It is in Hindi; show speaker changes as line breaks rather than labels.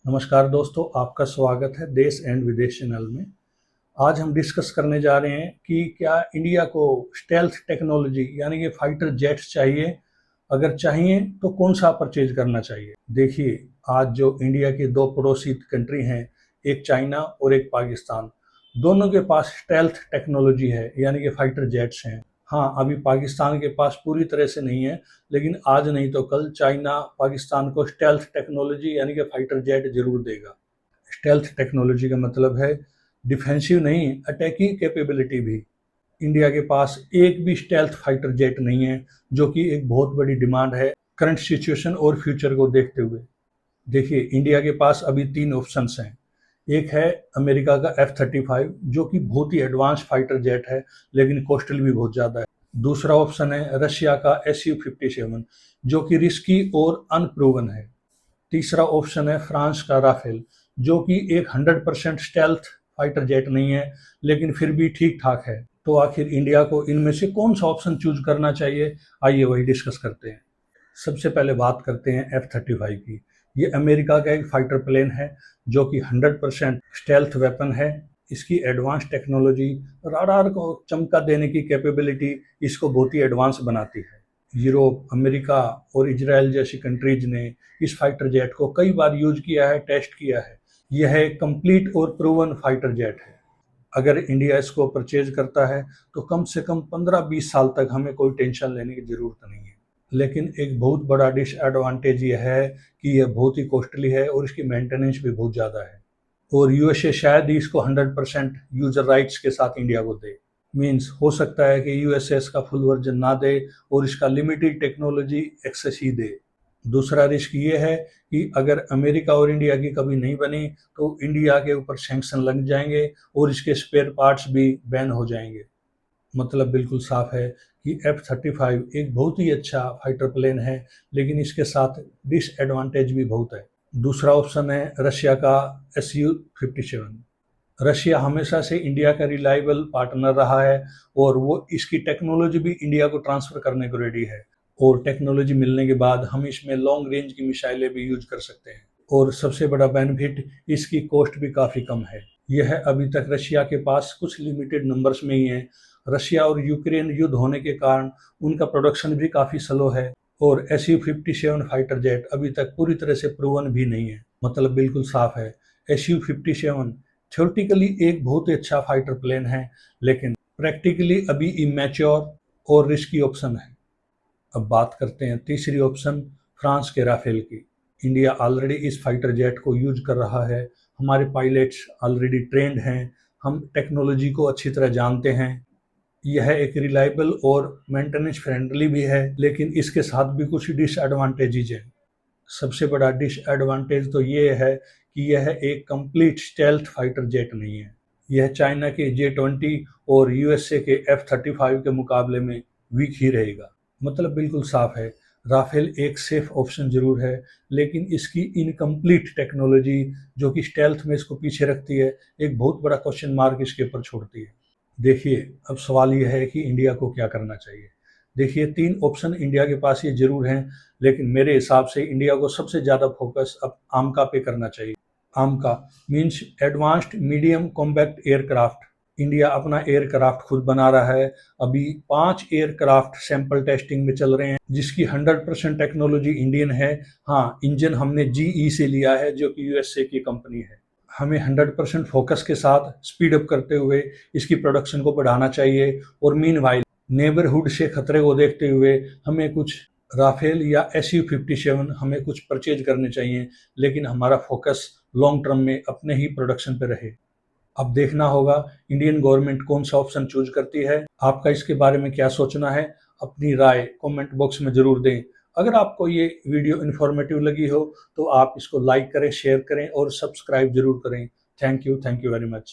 नमस्कार दोस्तों, आपका स्वागत है देश एंड विदेश चैनल में। आज हम डिस्कस करने जा रहे हैं कि क्या इंडिया को स्टेल्थ टेक्नोलॉजी यानी कि फाइटर जेट्स चाहिए। अगर चाहिए तो कौन सा परचेज करना चाहिए। देखिए, आज जो इंडिया की दो पड़ोसी कंट्री हैं, एक चाइना और एक पाकिस्तान, दोनों के पास स्टेल्थ टेक्नोलॉजी है यानी कि फाइटर जेट्स हैं। हाँ, अभी पाकिस्तान के पास पूरी तरह से नहीं है, लेकिन आज नहीं तो कल चाइना पाकिस्तान को स्टेल्थ टेक्नोलॉजी यानी कि फाइटर जेट जरूर देगा। स्टेल्थ टेक्नोलॉजी का मतलब है डिफेंसिव नहीं, अटैकिंग कैपेबिलिटी भी। इंडिया के पास एक भी स्टेल्थ फाइटर जेट नहीं है, जो कि एक बहुत बड़ी डिमांड है करंट सिचुएशन और फ्यूचर को देखते हुए। देखिए, इंडिया के पास अभी तीन ऑप्शंस हैं। एक है अमेरिका का F-35, जो कि बहुत ही एडवांस फाइटर जेट है, लेकिन कॉस्टली भी बहुत ज़्यादा है। दूसरा ऑप्शन है रशिया का Su-57, जो कि रिस्की और अनप्रूवन है। तीसरा ऑप्शन है फ्रांस का राफेल, जो कि एक 100% स्टेल्थ फाइटर जेट नहीं है, लेकिन फिर भी ठीक ठाक है। तो आखिर इंडिया को इनमें से कौन सा ऑप्शन चूज करना चाहिए, आइए वही डिस्कस करते हैं। सबसे पहले बात करते हैं F-35 की। ये अमेरिका का एक फाइटर प्लेन है, जो कि 100% स्टेल्थ वेपन है। इसकी एडवांस टेक्नोलॉजी, राडार को चमका देने की कैपेबिलिटी इसको बहुत ही एडवांस बनाती है। यूरोप, अमेरिका और इजराइल जैसी कंट्रीज ने इस फाइटर जेट को कई बार यूज किया है, टेस्ट किया है। यह एक कंप्लीट और प्रूवन फाइटर जेट है। अगर इंडिया इसको परचेज करता है तो कम से कम 15-20 साल तक हमें कोई टेंशन लेने की ज़रूरत नहीं है। लेकिन एक बहुत बड़ा डिसएडवांटेज यह है कि यह बहुत ही कॉस्टली है और इसकी मेंटेनेंस भी बहुत ज़्यादा है। और यूएसए शायद ही इसको 100% यूजर राइट्स के साथ इंडिया को दे। मीन्स हो सकता है कि यूएसए इसका फुल वर्जन ना दे और इसका लिमिटेड टेक्नोलॉजी एक्सेस ही दे। दूसरा रिस्क ये है कि अगर अमेरिका और इंडिया की कभी नहीं बनी तो इंडिया के ऊपर सैंक्शन लग जाएंगे और इसके स्पेयर पार्ट्स भी बैन हो जाएंगे। मतलब बिल्कुल साफ है कि F-35 एक बहुत ही अच्छा फाइटर प्लेन है, लेकिन इसके साथ डिसएडवांटेज भी बहुत है। दूसरा ऑप्शन है रशिया का Su-57। रशिया हमेशा से इंडिया का रिलायबल पार्टनर रहा है और वो इसकी टेक्नोलॉजी भी इंडिया को ट्रांसफर करने को रेडी है। और टेक्नोलॉजी मिलने के बाद हम इसमें लॉन्ग रेंज की मिसाइलें भी यूज कर सकते हैं। और सबसे बड़ा बेनिफिट, इसकी कॉस्ट भी काफ़ी कम है। यह अभी तक रशिया के पास कुछ लिमिटेड नंबर्स में ही है। रशिया और यूक्रेन युद्ध होने के कारण उनका प्रोडक्शन भी काफ़ी स्लो है। और Su-57 फाइटर जेट अभी तक पूरी तरह से प्रूवन भी नहीं है। मतलब बिल्कुल साफ है, Su-57 थ्योरेटिकली एक बहुत ही अच्छा फाइटर प्लेन है, लेकिन प्रैक्टिकली अभी इमैच्योर और रिस्की ऑप्शन है। अब बात करते हैं तीसरी ऑप्शन, फ्रांस के राफेल की। इंडिया ऑलरेडी इस फाइटर जेट को यूज कर रहा है। हमारे पायलट्स ऑलरेडी ट्रेंड हैं। हम टेक्नोलॉजी को अच्छी तरह जानते हैं। यह एक रिलायबल और मेंटेनेंस फ्रेंडली भी है, लेकिन इसके साथ भी कुछ डिसएडवांटेजेज हैं। सबसे बड़ा डिसएडवांटेज तो ये है कि यह एक कंप्लीट स्टेल्थ फाइटर जेट नहीं है। यह चाइना के J-20 और यूएसए के F-35 के मुकाबले में वीक ही रहेगा। मतलब बिल्कुल साफ है, राफेल एक सेफ ऑप्शन जरूर है, लेकिन इसकी इनकम्प्लीट टेक्नोलॉजी जो कि स्टेल्थ में इसको पीछे रखती है, एक बहुत बड़ा क्वेश्चन मार्क इसके ऊपर छोड़ती है। देखिए, अब सवाल यह है कि इंडिया को क्या करना चाहिए। देखिए, तीन ऑप्शन इंडिया के पास ये जरूर हैं, लेकिन मेरे हिसाब से इंडिया को सबसे ज़्यादा फोकस अब आमका पे करना चाहिए। आमका means advanced medium compact aircraft. India अपना एयरक्राफ्ट खुद बना रहा है। अभी 5 एयरक्राफ्ट सैंपल टेस्टिंग में चल रहे हैं, जिसकी 100% टेक्नोलॉजी इंडियन है। हाँ, इंजन हमने GE से लिया है, जो कि यूएसए की कंपनी है। हमें 100% फोकस के साथ स्पीड अप करते हुए इसकी प्रोडक्शन को बढ़ाना चाहिए। और मीनवाइल नेबरहुड से खतरे को देखते हुए हमें कुछ राफेल या Su-57 हमें कुछ परचेज करने चाहिए, लेकिन हमारा फोकस लॉन्ग टर्म में अपने ही प्रोडक्शन पे रहे। अब देखना होगा इंडियन गवर्नमेंट कौन सा ऑप्शन चूज करती है। आपका इसके बारे में क्या सोचना है, अपनी राय कमेंट बॉक्स में जरूर दें। अगर आपको ये वीडियो इन्फॉर्मेटिव लगी हो तो आप इसको लाइक करें, शेयर करें और सब्सक्राइब जरूर करें। Thank you very much.